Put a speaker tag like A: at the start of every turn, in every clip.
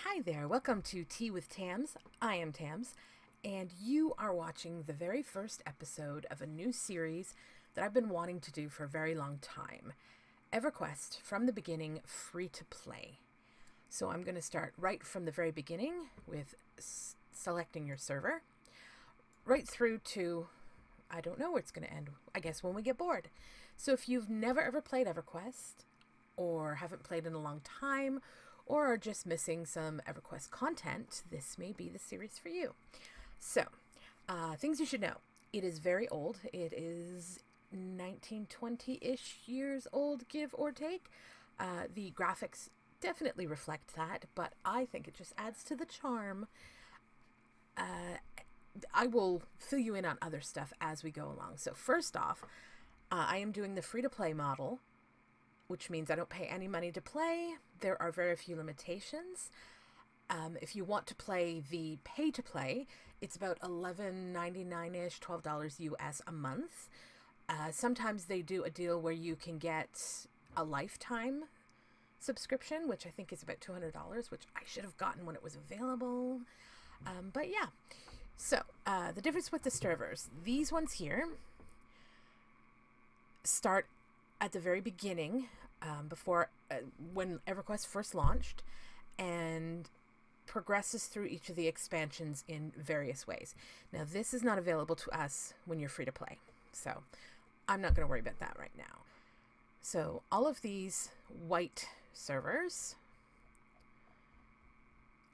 A: Hi there, welcome to Tea with Tams. I am Tams, and you are watching the very first episode of a new series that I've been wanting to do for a very long time. Everquest, from the beginning, free to play. So I'm going to start right from the very beginning with selecting your server, right through to, I don't know where it's going to end, I guess when we get bored. So if you've never ever played Everquest, or haven't played in a long time, or are just missing some Everquest content, this may be the series for you. So, things you should know. It is very old. It is 1920-ish years old, give or take. The graphics definitely reflect that, but I think it just adds to the charm. I will fill you in on other stuff as we go along. So first off, I am doing the free-to-play model, which means I don't pay any money to play. There are very few limitations. If you want to play the pay-to-play, it's about $11.99-ish, $12 US a month. Sometimes they do a deal where you can get a lifetime subscription, which I think is about $200, which I should have gotten when it was available. But yeah. So, the difference with the servers. These ones here start at the very beginning, before when Everquest first launched, and progresses through each of the expansions in various ways. Now, this is not available to us when you're free to play, so I'm not going to worry about that right now. So all of these white servers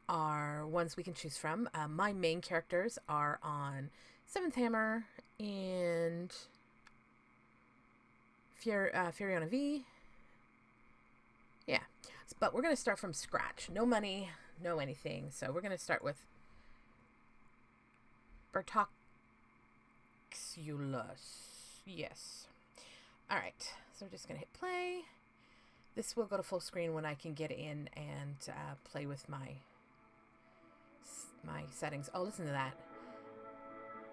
A: are ones we can choose from. My main characters are on 7th Hammer and Fioriana V. Yeah, but we're going to start from scratch. No money, no anything. So we're going to start with Bertoxulus. Yes. All right, so we're just going to hit play. This will go to full screen when I can get in and play with my settings. Oh, listen to that.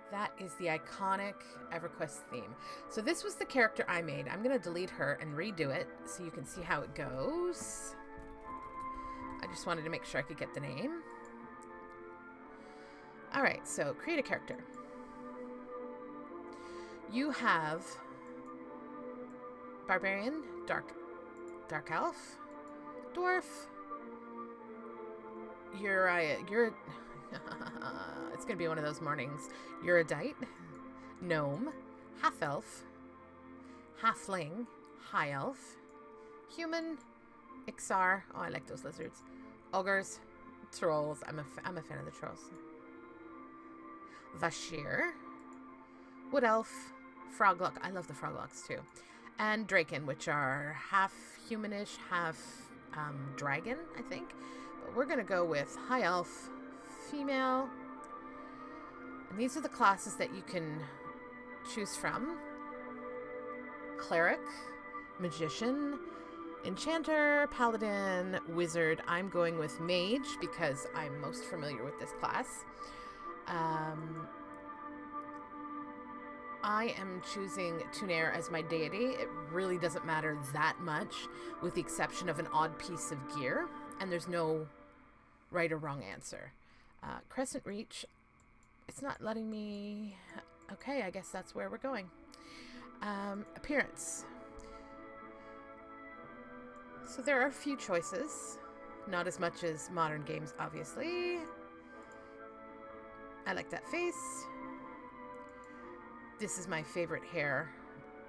A: That is the iconic Everquest theme. So this was the character I made. I'm going to delete her and redo it so you can see how it goes. I just wanted to make sure I could get the name. All right, so create a character. You have Barbarian, Dark Elf, Dwarf. You're it's going to be one of those mornings. Erudite, Gnome, Half-Elf, Halfling, High Elf, Human, Ixar. Oh, I like those lizards. Ogres, Trolls. I'm a fan of the Trolls. Vashir, Wood Elf, Froglock. I love the Froglocks too. And Draken, which are half humanish, half dragon, I think. But we're going to go with High Elf, female. And these are the classes that you can choose from. Cleric, Magician, Enchanter, Paladin, Wizard. I'm going with Mage because I'm most familiar with this class. I am choosing Tunair as my deity. It really doesn't matter that much, with the exception of an odd piece of gear, and there's no right or wrong answer. Crescent Reach, it's not letting me... Okay, I guess that's where we're going. Appearance. So there are a few choices. Not as much as modern games, obviously. I like that face. This is my favorite hair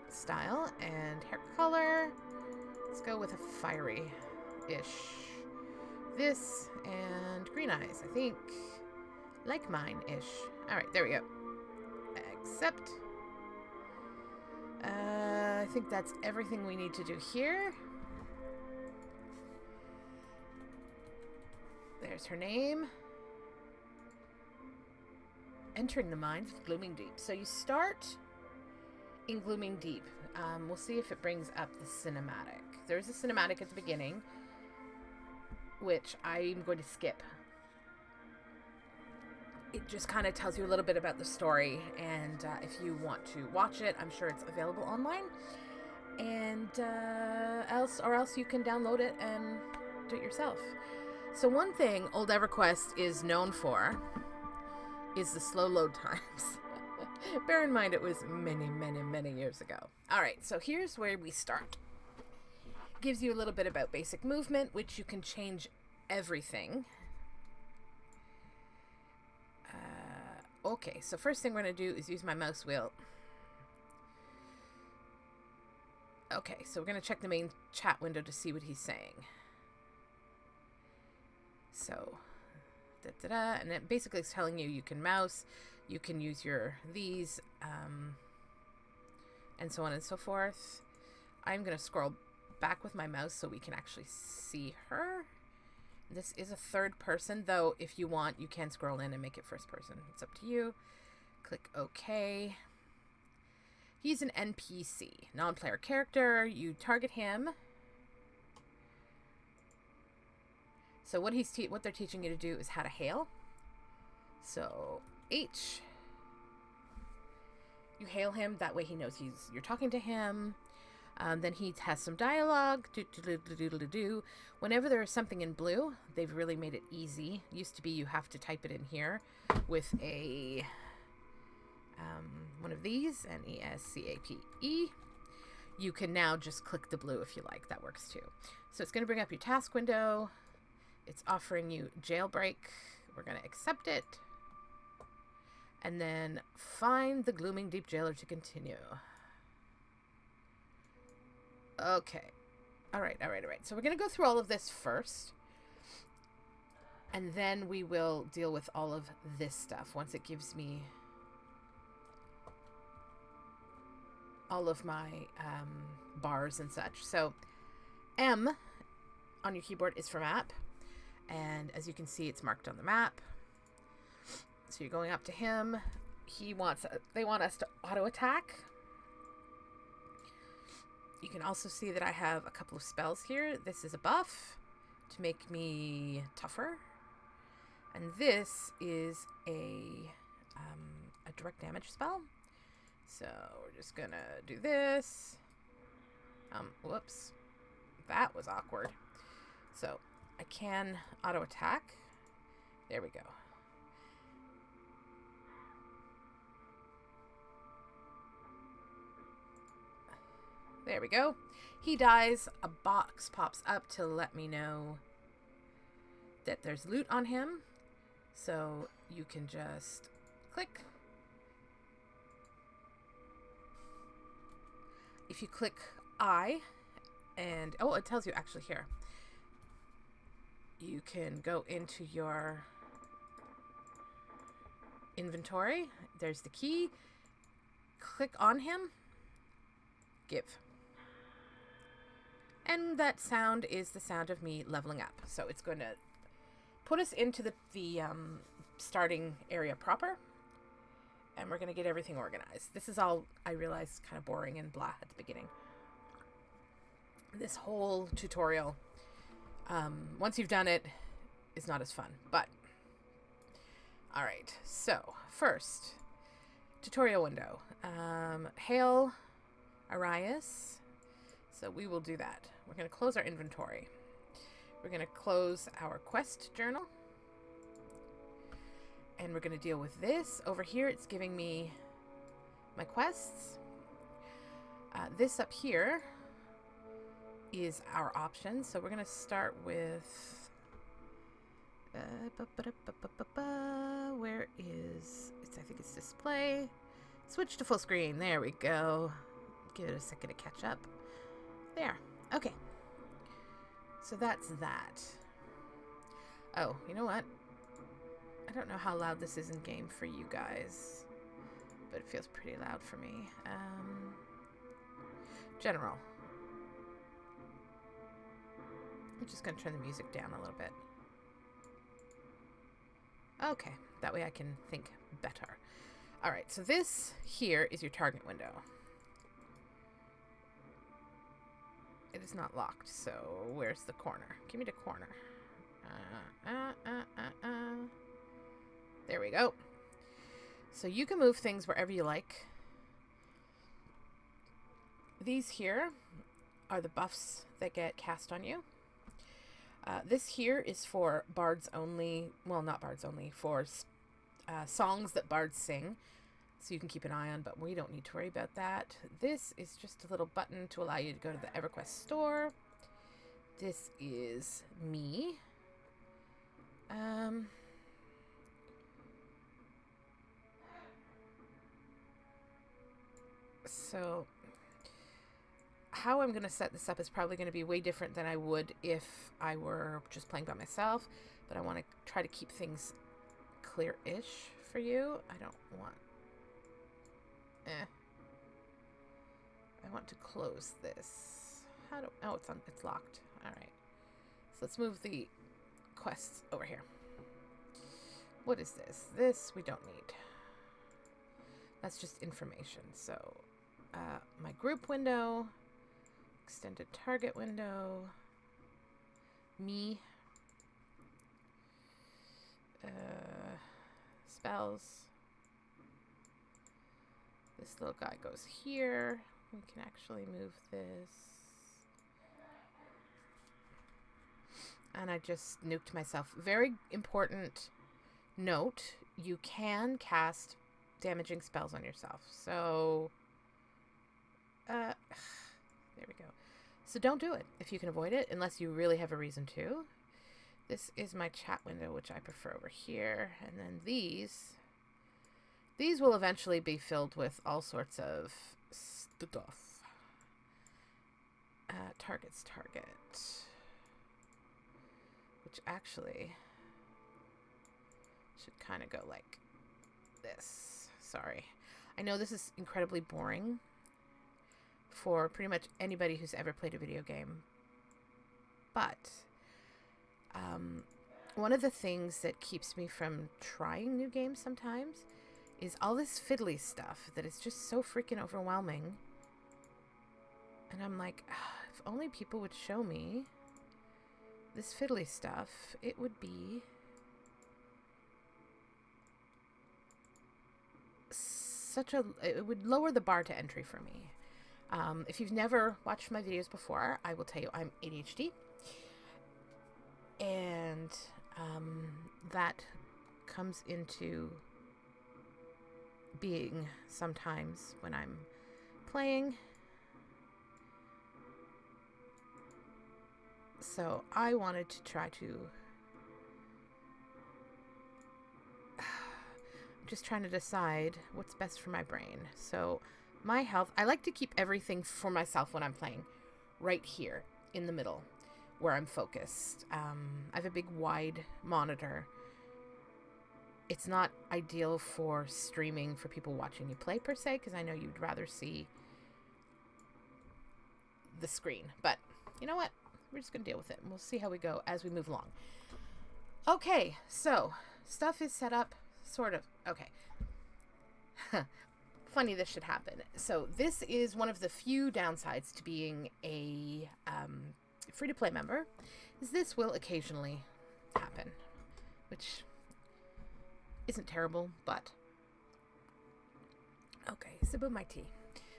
A: style and hair color. Let's go with a fiery-ish. This and green eyes, I think. Like mine-ish. All right, there we go. Accept. I think that's everything we need to do here. There's her name. Entering the mines with Glooming Deep. So you start in Glooming Deep. We'll see if it brings up the cinematic. There's a cinematic at the beginning, which I'm going to skip. It just kind of tells you a little bit about the story, and if you want to watch it, I'm sure it's available online. And else you can download it and do it yourself. So one thing old EverQuest is known for is the slow load times. Bear in mind it was many years ago. All right, so here's where we start. Gives you a little bit about basic movement, which you can change everything. Okay, so first thing we're going to do is use my mouse wheel. Okay, so we're going to check the main chat window to see what he's saying. So, and it basically is telling you can mouse, you can use these, and so on and so forth. I'm going to scroll back with my mouse so we can actually see her. This is a third person, though if you want, you can scroll in and make it first person. It's up to you. Click OK. He's an NPC, non-player character. You target him. So what they're teaching you to do is how to hail. So H. You hail him. That way he knows you're talking to him. Then he has some dialogue. Whenever there is something in blue, they've really made it easy. It used to be you have to type it in here with a one of these, NESCAPE. You can now just click the blue if you like. That works too. So it's going to bring up your task window. It's offering you jailbreak. We're going to accept it. And then find the Glooming Deep jailer to continue. Okay. All right. So we're going to go through all of this first. And then we will deal with all of this stuff once it gives me all of my bars and such. So M on your keyboard is for map. And as you can see, it's marked on the map. So you're going up to him. They want us to auto attack. You can also see that I have a couple of spells here. This is a buff to make me tougher. And this is a direct damage spell. So we're just gonna do this. Whoops. That was awkward. So I can auto attack. There we go. There we go. He dies. A box pops up to let me know that there's loot on him. So you can just click. If you click I, and it tells you actually here. You can go into your inventory. There's the key. Click on him. Give. And that sound is the sound of me leveling up. So it's going to put us into the starting area proper. And we're going to get everything organized. This is all, I realize, kind of boring and blah at the beginning. This whole tutorial, once you've done it, is not as fun. But, all right. So, first, tutorial window. Hail Arias. So we will do that. We're going to close our inventory. We're going to close our quest journal. And we're going to deal with this. Over here, it's giving me my quests. This up here is our options. So we're going to start with... where is... I think it's display. Switch to full screen. There we go. Give it a second to catch up. There. Okay. So that's that. Oh, you know what? I don't know how loud this is in game for you guys, but it feels pretty loud for me. General. I'm just going to turn the music down a little bit. Okay, that way I can think better. All right, so this here is your target window. It is not locked, so where's the corner? Give me the corner. There we go. So you can move things wherever you like. These here are the buffs that get cast on you. This here is for bards only. Well, not bards only, for songs that bards sing. So you can keep an eye on, but we don't need to worry about that. This is just a little button to allow you to go to the Everquest store. This is me. So how I'm going to set this up is probably going to be way different than I would if I were just playing by myself, but I want to try to keep things clear-ish for you. I don't want... I want to close this. How do... Oh, it's locked. All right. So let's move the quests over here. What is this? This we don't need. That's just information. So my group window, extended target window, me, spells. This little guy goes here. We can actually move this. And I just nuked myself. Very important note, you can cast damaging spells on yourself. So, there we go. So don't do it if you can avoid it, unless you really have a reason to. This is my chat window, which I prefer over here. And then these will eventually be filled with all sorts of stuff. Target's target. Which actually should kind of go like this. Sorry. I know this is incredibly boring for pretty much anybody who's ever played a video game. But one of the things that keeps me from trying new games sometimes is all this fiddly stuff that is just so freaking overwhelming. And I'm like, if only people would show me this fiddly stuff, it would be it would lower the bar to entry for me. If you've never watched my videos before, I will tell you I'm ADHD. And that comes into being sometimes when I'm playing. So I wanted to try to... I'm just trying to decide what's best for my brain. So my health... I like to keep everything for myself when I'm playing right here in the middle where I'm focused. I have a big wide monitor. It's not ideal for streaming for people watching you play per se, because I know you'd rather see the screen. But you know what? We're just going to deal with it, and we'll see how we go as we move along. Okay, so stuff is set up, sort of. Okay. Funny this should happen. So this is one of the few downsides to being a free-to-play member, is this will occasionally happen, which isn't terrible, but okay, sip of my tea.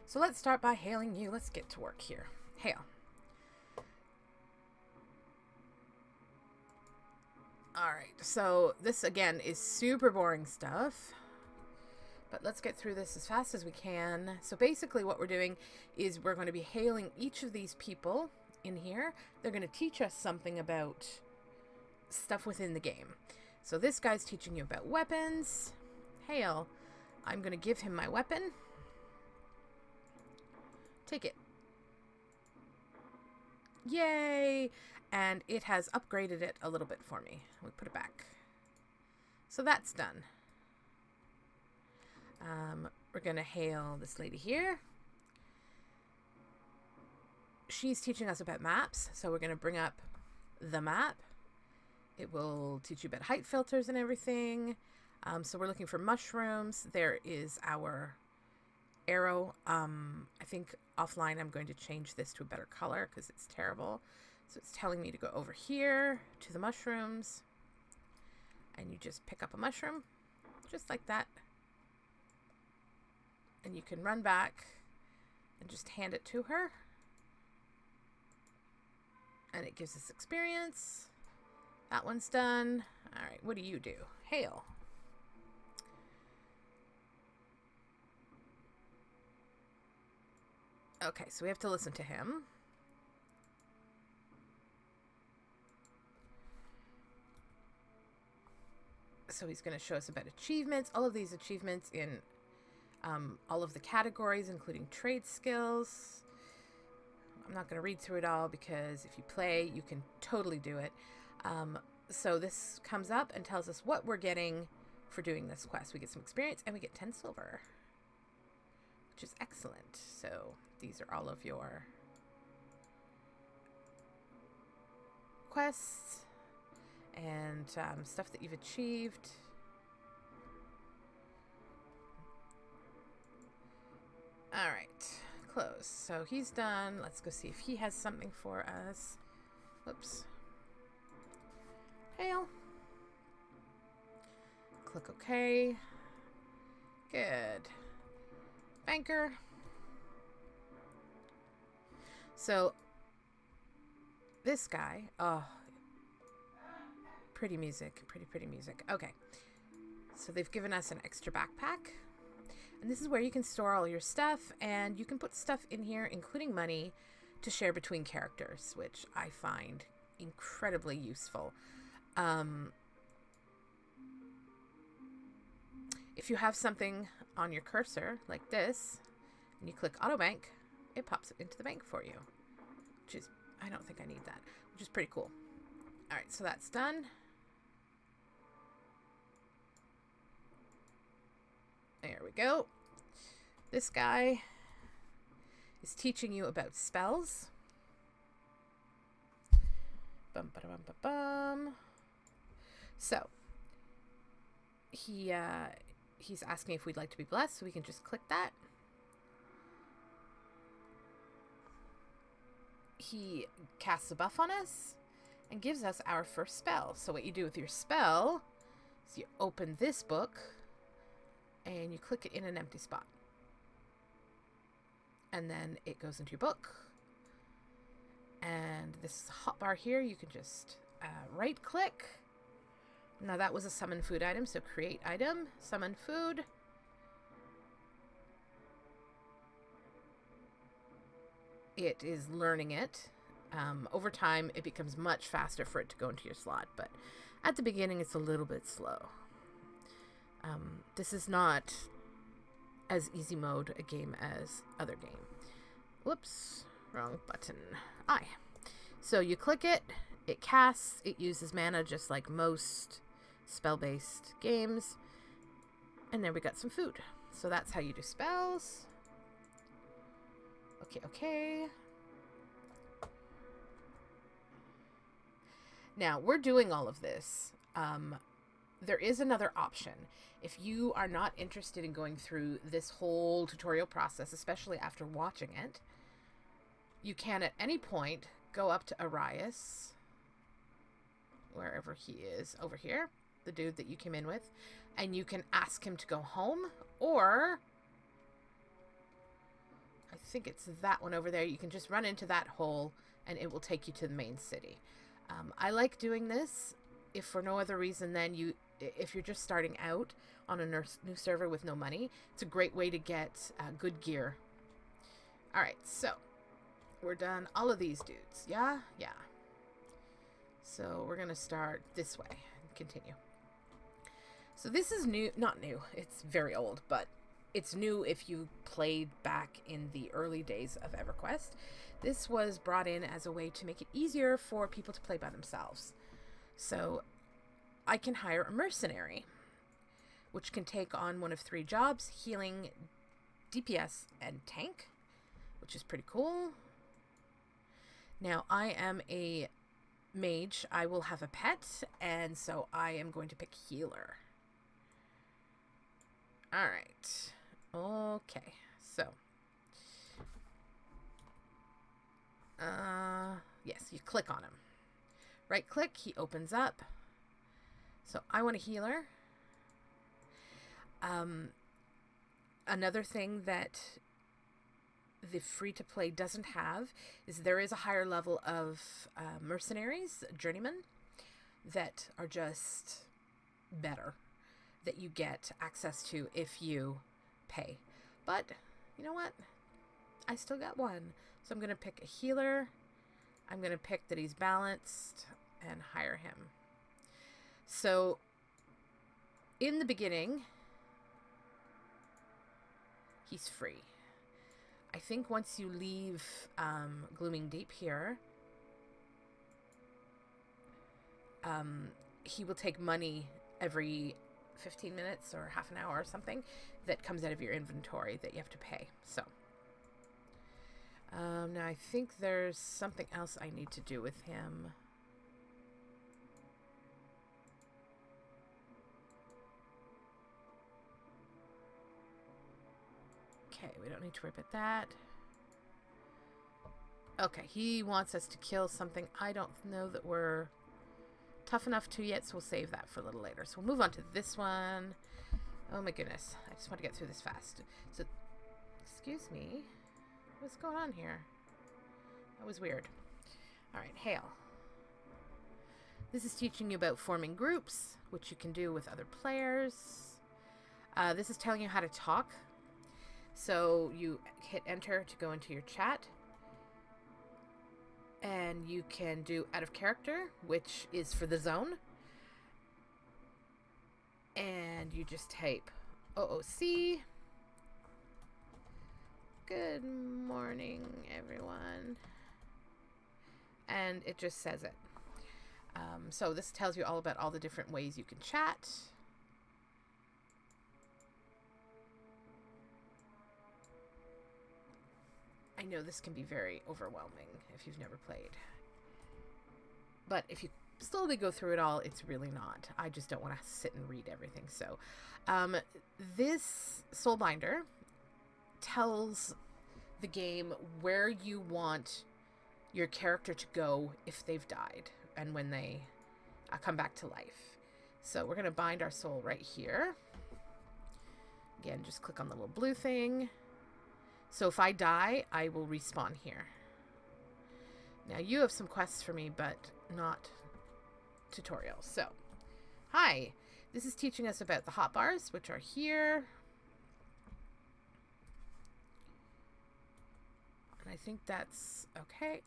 A: So let's start by hailing you. Let's get to work here. Hail. Alright, so this again is super boring stuff, but let's get through this as fast as we can. So basically what we're doing is we're going to be hailing each of these people in here. They're going to teach us something about stuff within the game. So this guy's teaching you about weapons. Hail. I'm going to give him my weapon. Take it. Yay! And it has upgraded it a little bit for me. We put it back. So that's done. We're going to hail this lady here. She's teaching us about maps. So we're going to bring up the map. It will teach you about height filters and everything. So we're looking for mushrooms. There is our arrow. I think offline I'm going to change this to a better color because it's terrible. So it's telling me to go over here to the mushrooms. And you just pick up a mushroom, just like that. And you can run back and just hand it to her. And it gives us experience. That one's done. All right, what do you do? Hail. Okay, so we have to listen to him. So he's going to show us about achievements. All of these achievements in all of the categories, including trade skills. I'm not going to read through it all because if you play, you can totally do it. So this comes up and tells us what we're getting for doing this quest. We get some experience and we get 10 silver, which is excellent. So these are all of your quests and stuff that you've achieved. All right, close. So he's done. Let's go see if he has something for us. Whoops. Hail. Click OK. Good. Banker. So this guy, oh, pretty music, pretty music. Okay, so they've given us an extra backpack, and this is where you can store all your stuff, and you can put stuff in here, including money, to share between characters, which I find incredibly useful. If you have something on your cursor like this, and you click Auto Bank, it pops it into the bank for you, which is, I don't think I need that, which is pretty cool. All right, so that's done. There we go. This guy is teaching you about spells. Bum, ba, bum, ba, bum. So he's asking if we'd like to be blessed, so we can just click that. He casts a buff on us and gives us our first spell. So what you do with your spell is you open this book and you click it in an empty spot. And then it goes into your book. And this hotbar here, you can just right click. Now that was a summon food item, so create item, summon food. It is learning it. Over time, it becomes much faster for it to go into your slot, but at the beginning, it's a little bit slow. This is not as easy mode a game as other game. Whoops, wrong button. I. So you click it, it casts, it uses mana just like most spell-based games. And then we got some food. So that's how you do spells. Okay. Now, we're doing all of this. There is another option. If you are not interested in going through this whole tutorial process, especially after watching it, you can at any point go up to Arias, wherever he is, over here, the dude that you came in with, and you can ask him to go home, or I think it's that one over there. You can just run into that hole and it will take you to the main city. I like doing this if for no other reason than if you're just starting out on a new server with no money. It's a great way to get good gear. All right, so we're done all of these dudes. Yeah. So we're going to start this way and continue. So this is new, not new. It's very old, but it's new if you played back in the early days of Everquest. This was brought in as a way to make it easier for people to play by themselves. So I can hire a mercenary, which can take on one of 3 jobs: healing, DPS, and tank, which is pretty cool. Now, I am a mage. I will have a pet, and so I am going to pick healer. All right. Okay, so yes, you click on him. Right click, he opens up. So I want a healer. Another thing that the free-to-play doesn't have is there is a higher level of mercenaries, journeymen. that are just better, that you get access to if you pay. But you know what? I still got one. So I'm going to pick a healer. I'm going to pick that he's balanced and hire him. So in the beginning, he's free. I think once you leave Glooming Deep here, he will take money every 15 minutes or half an hour or something that comes out of your inventory that you have to pay. So now I think there's something else I need to do with him. Okay, we don't need to worry about that. Okay, he wants us to kill something. I don't know that we're tough enough to yet, so we'll save that for a little later. So we'll move on to this one. Oh my goodness, I just want to get through this fast. So, excuse me, what's going on here? That was weird. All right, hail. This is teaching you about forming groups, which you can do with other players. This is telling you how to talk. So you hit enter to go into your chat. And you can do out of character, which is for the zone. And you just type OOC. Good morning, everyone. And it just says it. So this tells you all about all the different ways you can chat. I know this can be very overwhelming if you've never played. But if you slowly go through it all, it's really not. I just don't want to sit and read everything. So this Soulbinder tells the game where you want your character to go if they've died and when they come back to life. So we're going to bind our soul right here. Again, just click on the little blue thing. So if I die, I will respawn here. Now you have some quests for me, but not tutorials. So, hi. This is teaching us about the hotbars, which are here. And I think that's okay.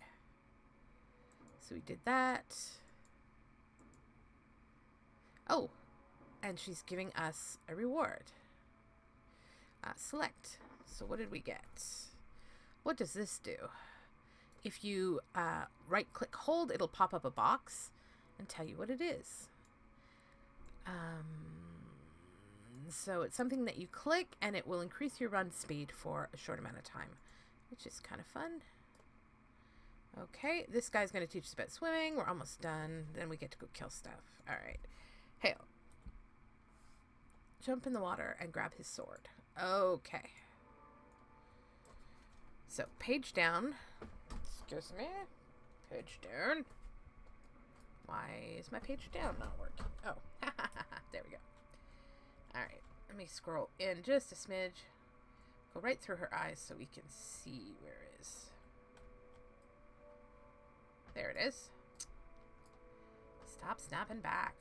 A: So we did that. Oh, and she's giving us a reward. Select. So what did we get? What does this do? If you right click hold, it'll pop up a box and tell you what it is. So it's something that you click and it will increase your run speed for a short amount of time, which is kind of fun. Okay, this guy's going to teach us about swimming. We're almost done. Then we get to go kill stuff. All right. Hail. Jump in the water and grab his sword. Okay. So, page down. Excuse me. Page down. Why is my page down not working? Oh, there we go. All right, let me scroll in just a smidge. Go right through her eyes so we can see where it is. There it is. Stop snapping back.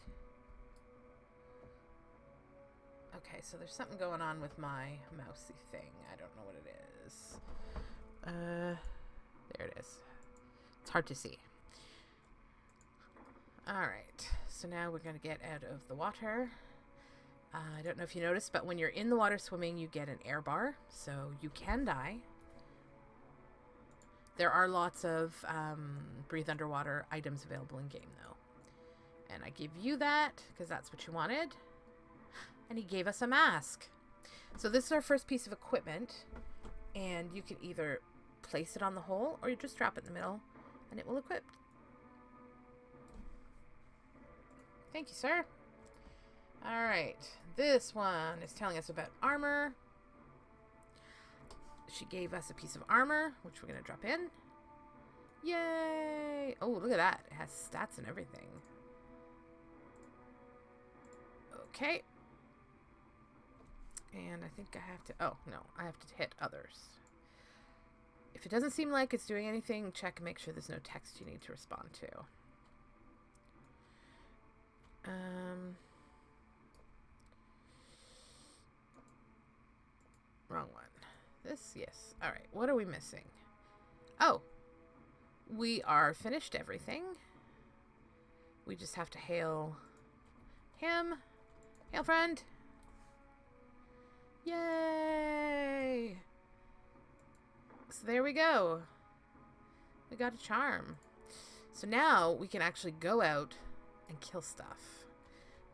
A: Okay, so there's something going on with my mousey thing. I don't know what it is. There it is. It's hard to see. Alright, so now we're going to get out of the water. I don't know if you noticed, but when you're in the water swimming, you get an air bar, so you can die. There are lots of breathe underwater items available in game, though. And I give you that, because that's what you wanted. And he gave us a mask. So this is our first piece of equipment, and you can either place it on the hole, or you just drop it in the middle, and it will equip. Thank you, sir. All right, this one is telling us about armor. She gave us a piece of armor, which we're going to drop in. Yay! Oh, look at that. It has stats and everything. Okay. And I think I have to... Oh, no. I have to hit others. If it doesn't seem like it's doing anything, check and make sure there's no text you need to respond to. Wrong one. This, yes. All right, what are we missing? Oh, we are finished everything. We just have to hail him. Hail, friend. Yay! So there we go. We got a charm. So now we can actually go out and kill stuff.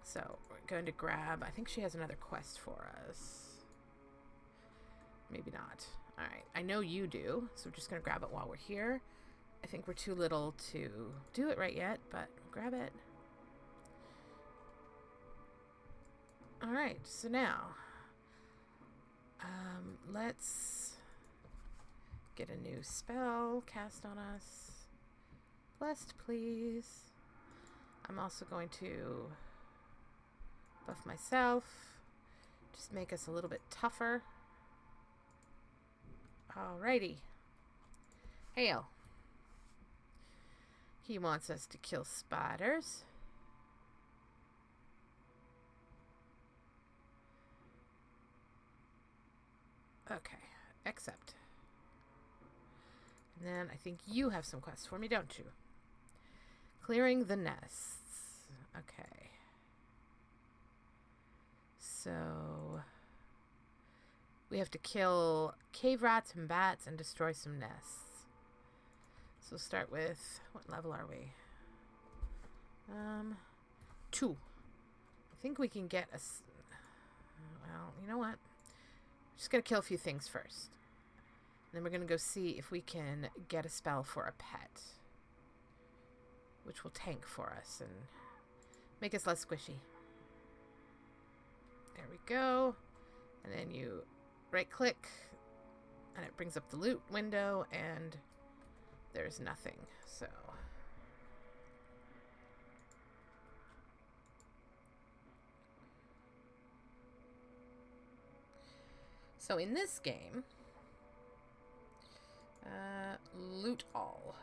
A: So we're going to grab... I think she has another quest for us. Maybe not. Alright, I know you do, so we're just going to grab it while we're here. I think we're too little to do it right yet, but grab it. Alright, so now... let's get a new spell cast on us. Blessed, please. I'm also going to buff myself. Just make us a little bit tougher. Alrighty. Hail. He wants us to kill spiders. Okay, accept. And then I think you have some quests for me, don't you? Clearing the nests. Okay. So we have to kill cave rats and bats and destroy some nests. So we'll start with, what level are we? 2. I think we can get a... Well, you know what? Just gonna kill a few things first. Then we're gonna go see if we can get a spell for a pet, which will tank for us and make us less squishy. There we go. And then you right click and it brings up the loot window and there's nothing. So in this game, loot all.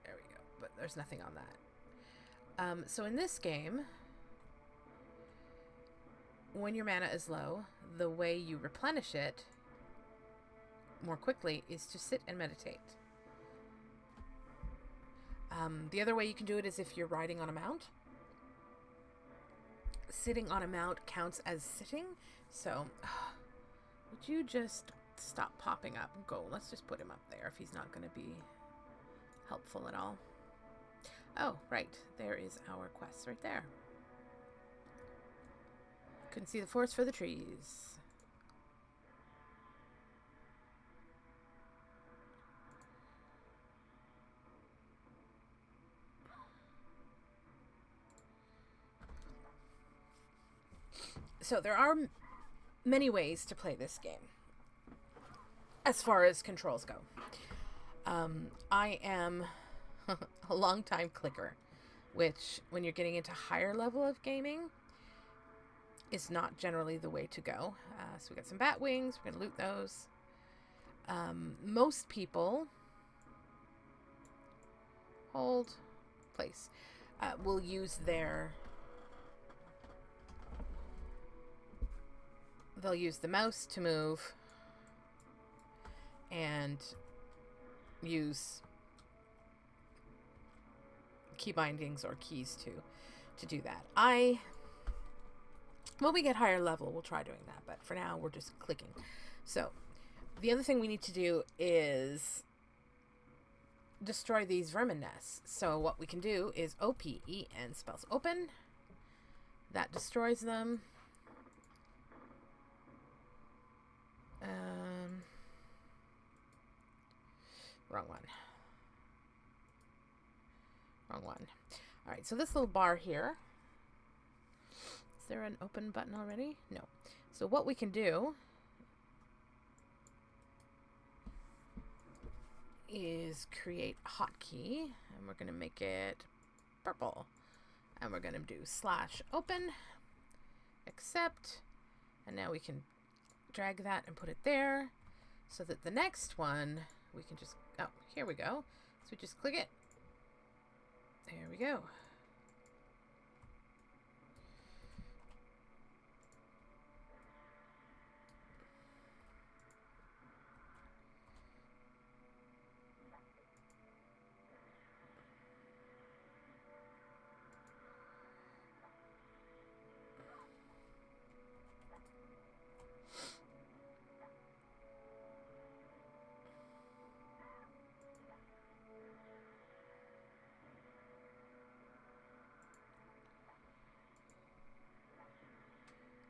A: There we go, but there's nothing on that. So in this game, when your mana is low, the way you replenish it more quickly is to sit and meditate. The other way you can do it is if you're riding on a mount. Sitting on a mount counts as sitting, so would you just stop popping up? Go, let's just put him up there if he's not going to be helpful at all. Oh, right, there is our quest right there. Couldn't see the forest for the trees. So there are many ways to play this game as far as controls go. I am a long time clicker, which when you're getting into higher level of gaming is not generally the way to go. So we got some bat wings, we're gonna loot those. Most people hold place will use their... They'll use the mouse to move and use key bindings or keys to do that. When we get higher level, we'll try doing that, but for now we're just clicking. So the other thing we need to do is destroy these vermin nests. So what we can do is OPEN spells open. That destroys them. Wrong one. All right, so this little bar here, is there an open button already? No. So what we can do is create a hotkey, and we're going to make it purple. And we're going to do /open, accept, and now we can drag that and put it there so that the next one we can just, oh, here we go. So we just click it There we go.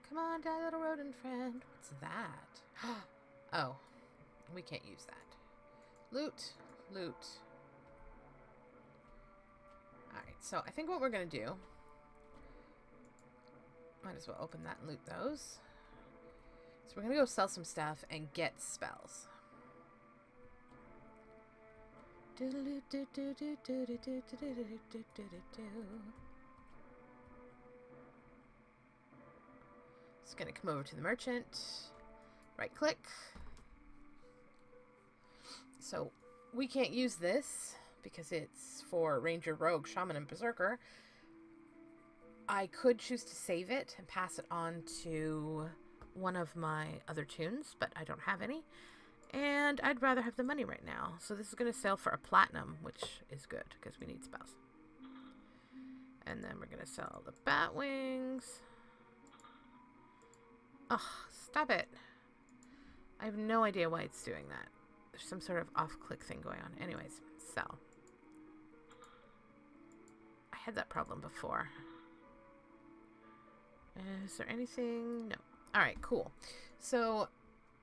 A: Come on down, little rodent friend. What's that? Oh, we can't use that. Loot. Loot. Alright, so I think what we're going to do... Might as well open that and loot those. So we're going to go sell some stuff and get spells. Just going to come over to the merchant. Right click. So we can't use this because it's for Ranger, Rogue, Shaman, and Berserker. I could choose to save it and pass it on to one of my other tunes, but I don't have any. And I'd rather have the money right now. So this is going to sell for a platinum, which is good because we need spells. And then we're going to sell the bat wings. Oh, stop it. I have no idea why it's doing that. There's some sort of off-click thing going on. Anyways, sell. I had that problem before. Is there anything? No. Alright, cool. So,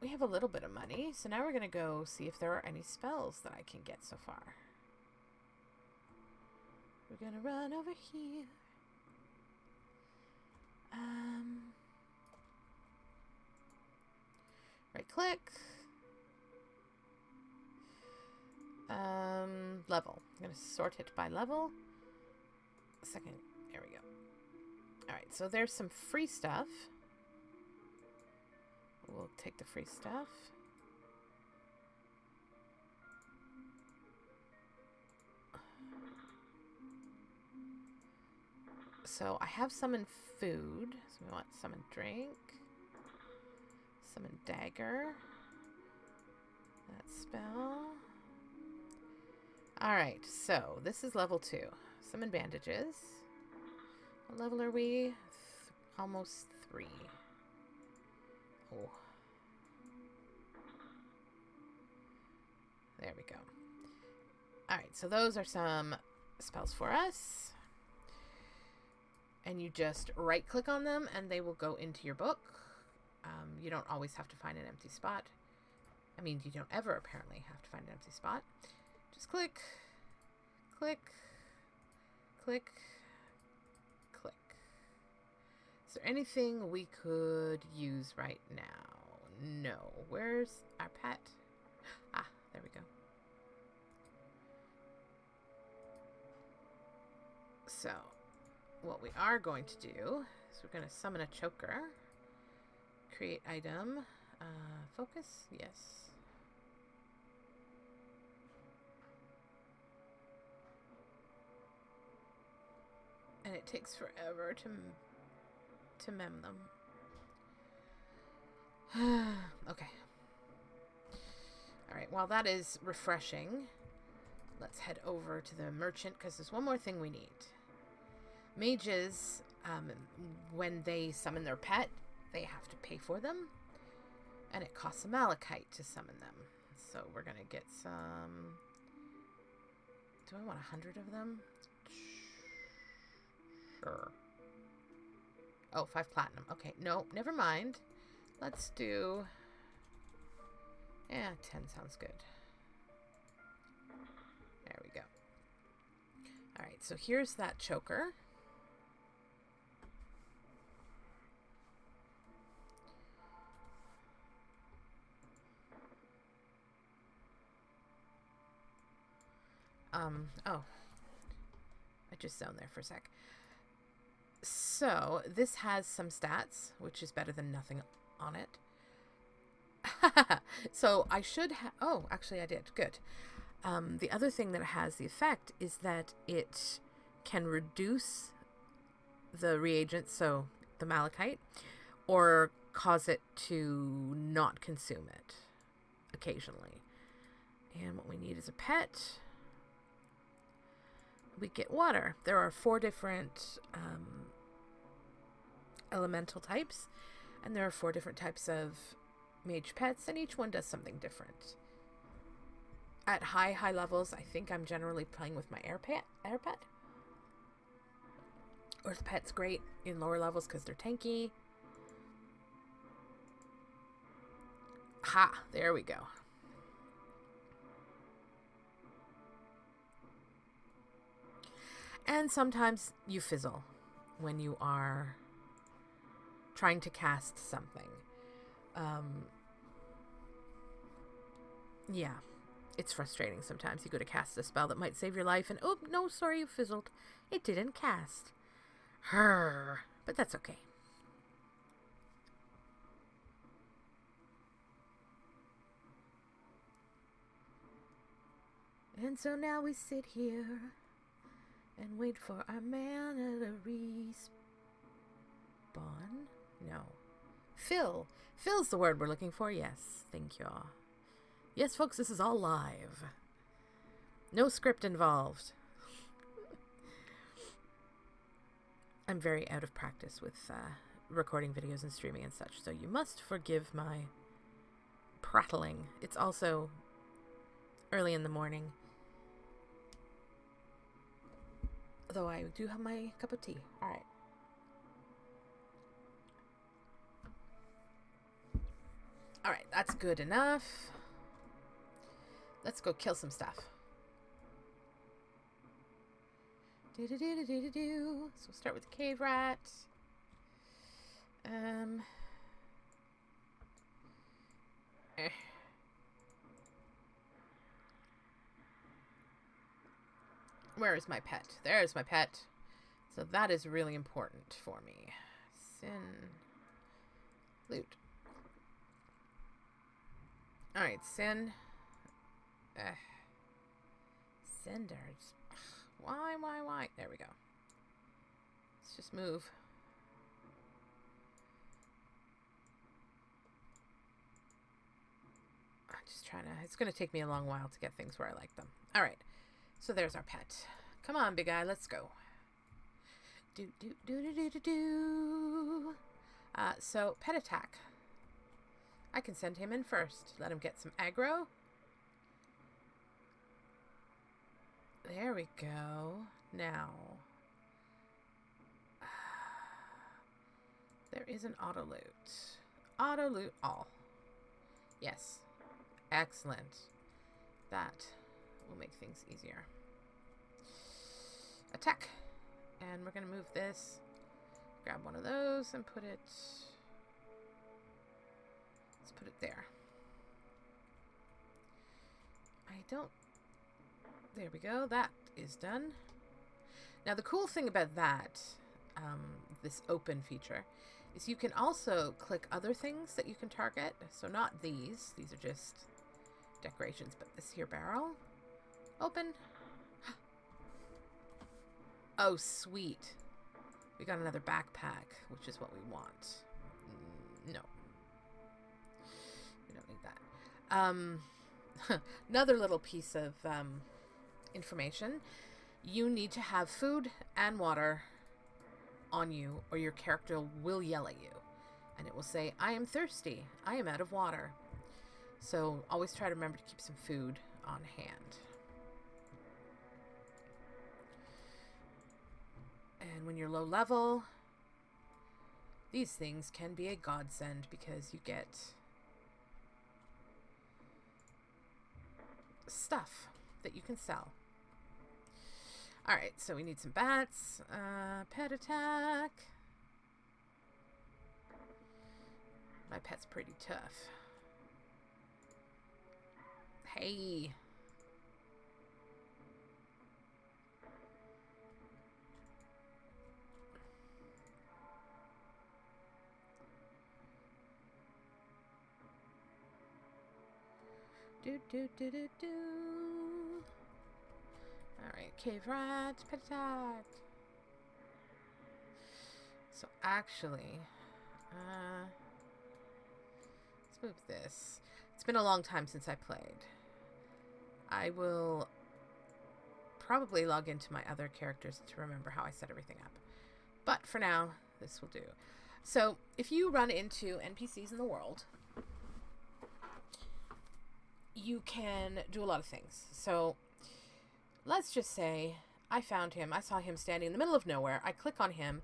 A: we have a little bit of money. So now we're going to go see if there are any spells that I can get so far. We're going to run over here. Right click. Level. I'm going to sort it by level. Second. There we go. Alright, so there's some free stuff. We'll take the free stuff. So I have summon food. So we want summon drink. Summon dagger. That spell. Alright, so this is level 2. Summon bandages. What level are we? Almost 3. Oh. There we go. Alright, so those are some spells for us. And you just right click on them and they will go into your book. You don't always have to find an empty spot. I mean, you don't ever apparently have to find an empty spot. Just click, click, click, click. Is there anything we could use right now? No. Where's our pet? Ah, there we go. So, what we are going to do is we're going to summon a choker. Create item. Focus? Yes. And it takes forever to mem them. Okay. Alright, while that is refreshing, let's head over to the merchant because there's one more thing we need. Mages, when they summon their pet, they have to pay for them. And it costs a malachite to summon them. So we're going to get some... Do I want 100 of them? Sure. Oh, 5 platinum. Okay, no, never mind. Let's do... Yeah, 10 sounds good. There we go. Alright, so here's that choker. Oh. I just zoned there for a sec. So, this has some stats, which is better than nothing on it. So, I should have... Oh, actually I did. Good. The other thing that it has the effect is that it can reduce the reagent, so the malachite, or cause it to not consume it occasionally. And what we need is a pet. We get water. There are 4 different elemental types, and there are 4 different types of mage pets, and each one does something different. At high levels, I think I'm generally playing with my air pet. Earth pet's great in lower levels because they're tanky. Ha! There we go. And sometimes you fizzle when you are trying to cast something. Yeah, it's frustrating sometimes. You go to cast a spell that might save your life and, oh, no, sorry, you fizzled. It didn't cast. But that's okay. And so now we sit here and wait for our mana to respawn. No. Fill. Fill's the word we're looking for. Yes, thank you. Yes, folks, this is all live. No script involved. I'm very out of practice with recording videos and streaming and such, so you must forgive my prattling. It's also early in the morning. Though I do have my cup of tea. Alright. Alright, that's good enough. Let's go kill some stuff. So we'll start with the cave rat. Where is my pet? There's my pet. So that is really important for me. Sin. Loot. Alright, sin. Cinders. Why? There we go. Let's just move. I'm just trying to... It's going to take me a long while to get things where I like them. Alright. So there's our pet. Come on, big guy. Let's go. So, pet attack. I can send him in first. Let him get some aggro. There we go. Now. There is an auto loot. Auto loot all. Yes. Excellent. That will make things easier. Attack. And we're going to move this. Grab one of those and put it... Let's put it there. I don't... There we go. That is done. Now, the cool thing about that, this open feature, is you can also click other things that you can target. So not these. These are just decorations. But this here barrel. Open. Oh, sweet. We got another backpack, which is what we want. No. We don't need that. Another little piece of information. You need to have food and water on you, or your character will yell at you. And it will say, I am thirsty. I am out of water. So always try to remember to keep some food on hand. And when you're low level, these things can be a godsend because you get stuff that you can sell. Alright, so we need some bats. Pet attack. My pet's pretty tough. Hey. Alright. Cave rat, pet attack. So actually, let's move this. It's been a long time since I played. I will probably log into my other characters to remember how I set everything up. But for now, this will do. So if you run into NPCs in the world, you can do a lot of things. So let's just say I found him. I saw him standing in the middle of nowhere. I click on him.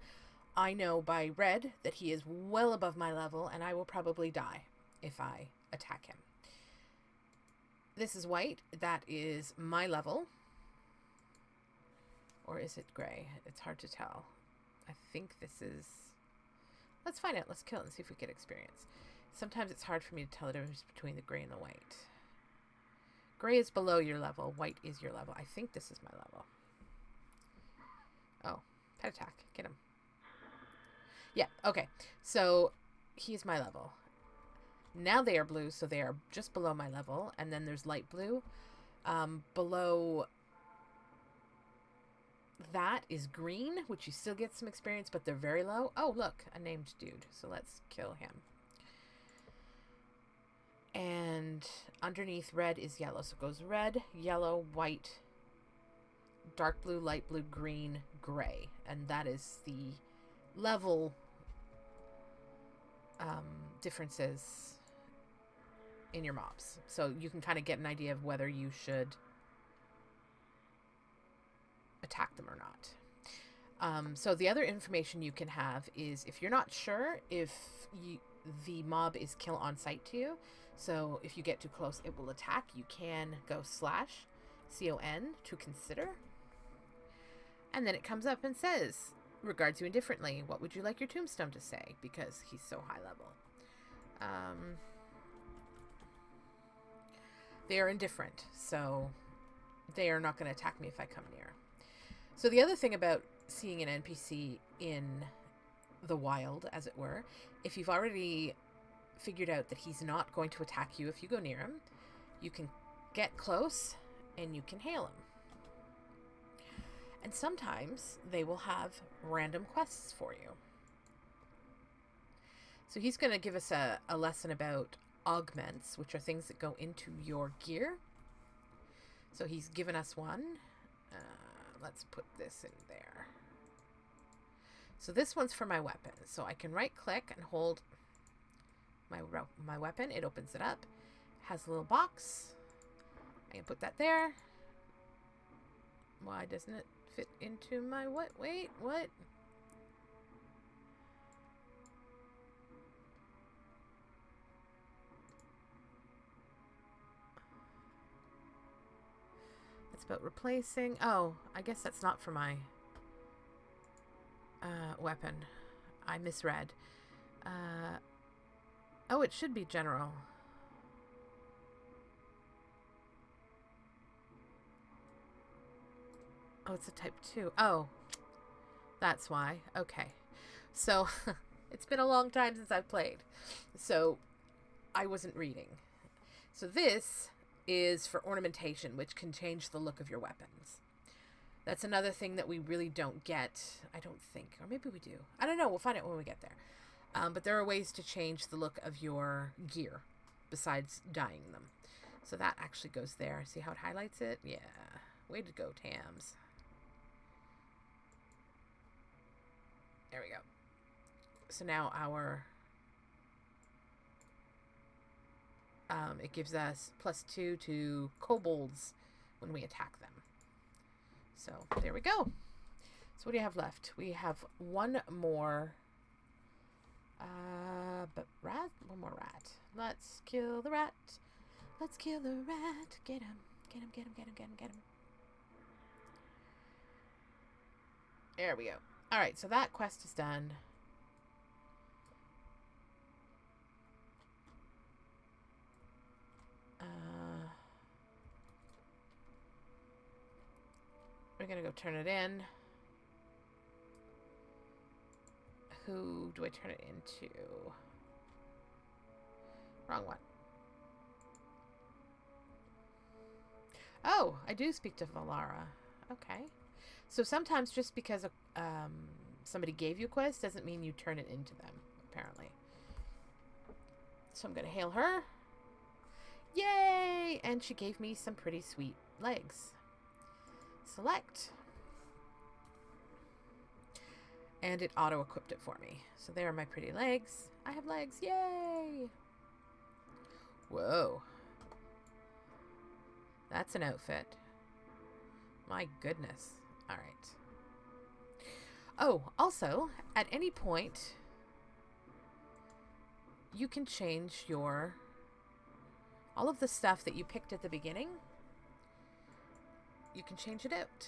A: I know by red that he is well above my level, and I will probably die if I attack him. This is white. That is my level. Or is it gray? It's hard to tell. I think this is... Let's find out. Let's kill it and see if we get experience. Sometimes it's hard for me to tell the difference between the gray and the white. Gray is below your level. White is your level. I think this is my level. Oh, pet attack. Get him. Yeah, okay. So he's my level. Now they are blue, so they are just below my level. And then there's light blue. Below that is green, which you still get some experience, but they're very low. Oh, look, a named dude. So let's kill him. And underneath red is yellow. So it goes red, yellow, white, dark blue, light blue, green, gray. And that is the level differences in your mobs. So you can kind of get an idea of whether you should attack them or not. So the other information you can have is if you're not sure if the mob is kill on sight to you. So if you get too close, it will attack. You can go /CON to consider. And then it comes up and says, regards you indifferently. What would you like your tombstone to say? Because he's so high level. They are indifferent, so they are not going to attack me if I come near. So the other thing about seeing an NPC in the wild, as it were, if you've already figured out that he's not going to attack you if you go near him, you can get close and you can hail him. And sometimes they will have random quests for you. So he's going to give us a lesson about augments, which are things that go into your gear. So he's given us one. Let's put this in there. So this one's for my weapon. So I can right click and hold my weapon. It opens it up. Has a little box. I can put that there. Why doesn't it fit into my what? Wait, what? It's about replacing. Oh, I guess that's not for my weapon. I misread. Oh, it should be general. Oh, it's a type 2. Oh, that's why. Okay. So, it's been a long time since I've played. So, I wasn't reading. So this is for ornamentation, which can change the look of your weapons. That's another thing that we really don't get, I don't think. Or maybe we do. I don't know. We'll find out when we get there. But there are ways to change the look of your gear besides dyeing them. So that actually goes there. See how it highlights it? Yeah. Way to go, Tams. There we go. So now our... it gives us +2 to kobolds when we attack them. So there we go. So what do you have left? We have one more... but rat? One more rat. Let's kill the rat. Let's kill the rat. Get him. Get him, get him, get him, get him, get him. There we go. Alright, so that quest is done. We're gonna go turn it in. Who do I turn it into? Wrong one. Oh, I do speak to Valara. Okay. So sometimes just because somebody gave you a quest doesn't mean you turn it into them, apparently. So I'm going to hail her. Yay! And she gave me some pretty sweet legs. Select. And it auto-equipped it for me. So there are my pretty legs. I have legs. Yay! Whoa. That's an outfit. My goodness. All right. Oh, also, at any point, you can change all of the stuff that you picked at the beginning. You can change it out.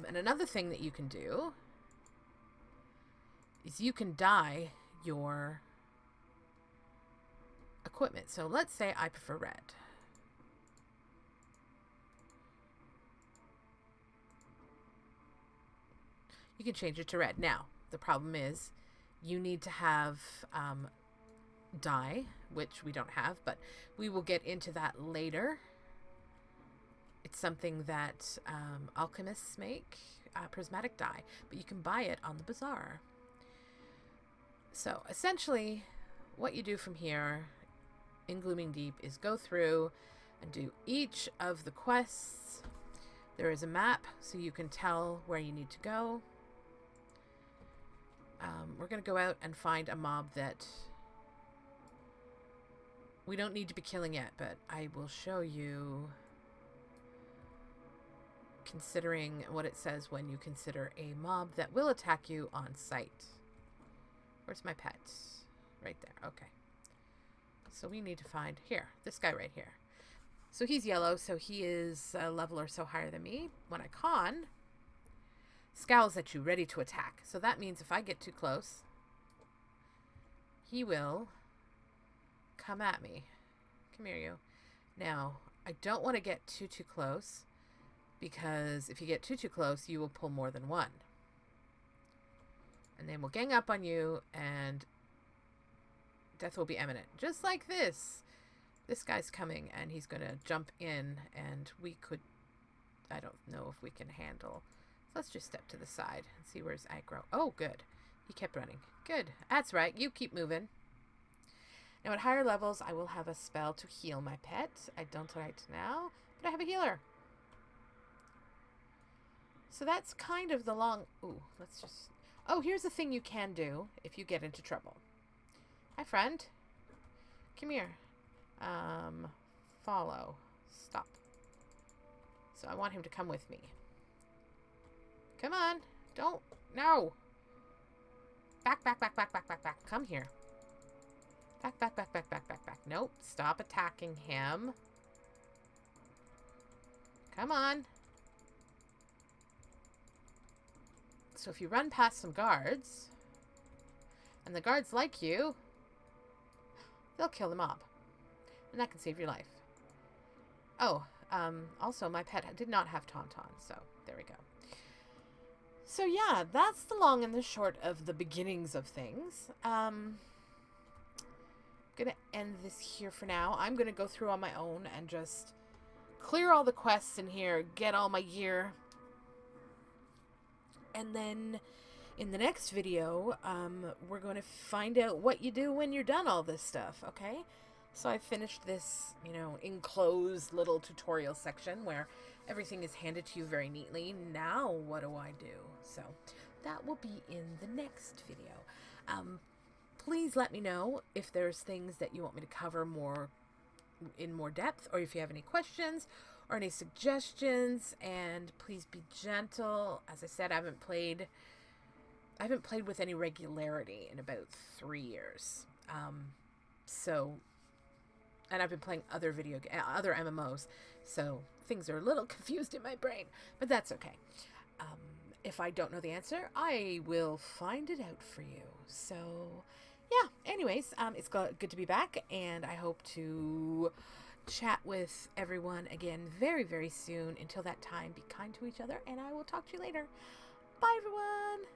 A: And another thing that you can do is you can dye your equipment. So let's say I prefer red. You can change it to red. Now, the problem is you need to have dye, which we don't have, but we will get into that later. It's something that alchemists make, prismatic dye, but you can buy it on the bazaar. So essentially, what you do from here in Glooming Deep is go through and do each of the quests. There is a map, so you can tell where you need to go. We're going to go out and find a mob that we don't need to be killing yet, but I will show you, considering what it says when you consider a mob that will attack you on sight. Where's my pet? Right there. Okay. So we need to find here, this guy right here. So he's yellow, so he is a level or so higher than me. When I con, scowls at you, ready to attack. So that means if I get too close, he will come at me. Come here, you. Now, I don't want to get too close, because if you get too close, you will pull more than one. And then we'll gang up on you, and death will be imminent. Just like this. This guy's coming, and he's going to jump in, and we could... I don't know if we can handle... So let's just step to the side and see where's aggro. Oh, good. He kept running. Good. That's right. You keep moving. Now, at higher levels, I will have a spell to heal my pet. I don't right now, but I have a healer. So that's kind of the long... Ooh, let's just... Oh, here's a thing you can do if you get into trouble. Hi, friend. Come here. Follow. Stop. So I want him to come with me. Come on. Don't. No. Back. Come here. Back. Nope. Stop attacking him. Come on. So if you run past some guards, and the guards like you, they'll kill the mob. And that can save your life. Oh, also my pet did not have Tauntaun, so there we go. So yeah, that's the long and the short of the beginnings of things. I'm gonna end this here for now. I'm gonna go through on my own and just clear all the quests in here, get all my gear. And then in the next video, we're going to find out what you do when you're done all this stuff, okay? So I finished this, enclosed little tutorial section where everything is handed to you very neatly. Now what do I do? So that will be in the next video. Please let me know if there's things that you want me to cover in more depth, or if you have any questions or any suggestions, and please be gentle. As I said, I haven't played with any regularity in about 3 years. And I've been playing other MMOs, so things are a little confused in my brain, but that's okay. If I don't know the answer, I will find it out for you. So yeah, anyways, it's good to be back, and I hope to chat with everyone again very, very soon. Until that time, be kind to each other, and I will talk to you later. Bye, everyone.